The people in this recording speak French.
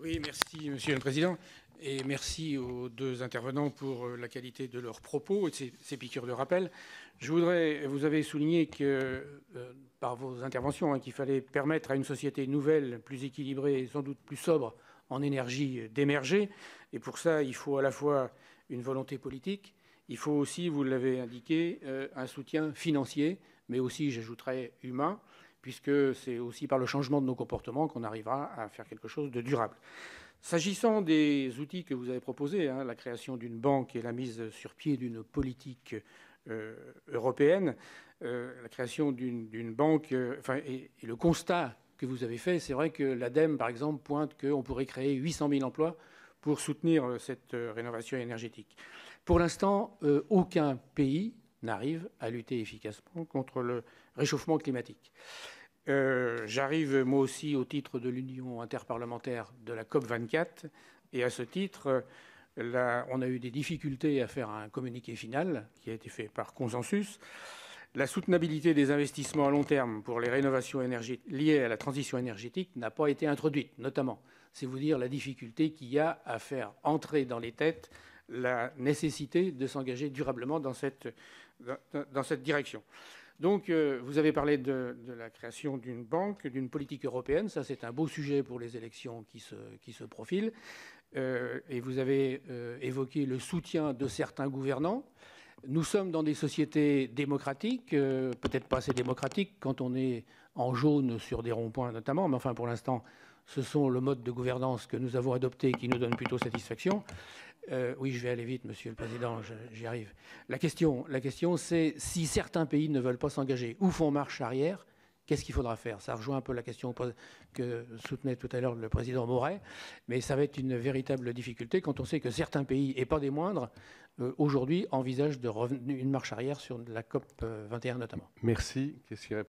Oui, merci, Monsieur le Président. Et merci aux deux intervenants pour la qualité de leurs propos et de ces piqûres de rappel. Vous avez souligné que, par vos interventions, qu'il fallait permettre à une société nouvelle, plus équilibrée et sans doute plus sobre en énergie d'émerger. Et pour ça, il faut à la fois une volonté politique, il faut aussi, vous l'avez indiqué, un soutien financier, mais aussi, j'ajouterais, humain, puisque c'est aussi par le changement de nos comportements qu'on arrivera à faire quelque chose de durable. S'agissant des outils que vous avez proposés, la création d'une banque et la mise sur pied d'une politique européenne, la création d'une banque, et le constat que vous avez fait, c'est vrai que l'ADEME, par exemple, pointe qu'on pourrait créer 800 000 emplois pour soutenir cette rénovation énergétique. Pour l'instant, aucun pays n'arrive à lutter efficacement contre le réchauffement climatique. J'arrive moi aussi au titre de l'Union interparlementaire de la COP24 et à ce titre, on a eu des difficultés à faire un communiqué final qui a été fait par consensus. La soutenabilité des investissements à long terme pour les rénovations liées à la transition énergétique n'a pas été introduite, notamment. C'est vous dire la difficulté qu'il y a à faire entrer dans les têtes la nécessité de s'engager durablement dans cette direction. Donc, vous avez parlé de la création d'une banque, d'une politique européenne. Ça, c'est un beau sujet pour les élections qui se profilent. Et vous avez évoqué le soutien de certains gouvernants. Nous sommes dans des sociétés démocratiques, peut-être pas assez démocratiques quand on est en jaune sur des ronds-points notamment, mais enfin, pour l'instant, ce sont le mode de gouvernance que nous avons adopté qui nous donne plutôt satisfaction. Oui, je vais aller vite, Monsieur le Président, j'y arrive. La question, c'est si certains pays ne veulent pas s'engager ou font marche arrière, qu'est-ce qu'il faudra faire? Ça rejoint un peu la question que soutenait tout à l'heure le Président Moret, mais ça va être une véritable difficulté quand on sait que certains pays, et pas des moindres, aujourd'hui envisagent une marche arrière sur la COP 21 notamment. Merci. Qu'est-ce qu'il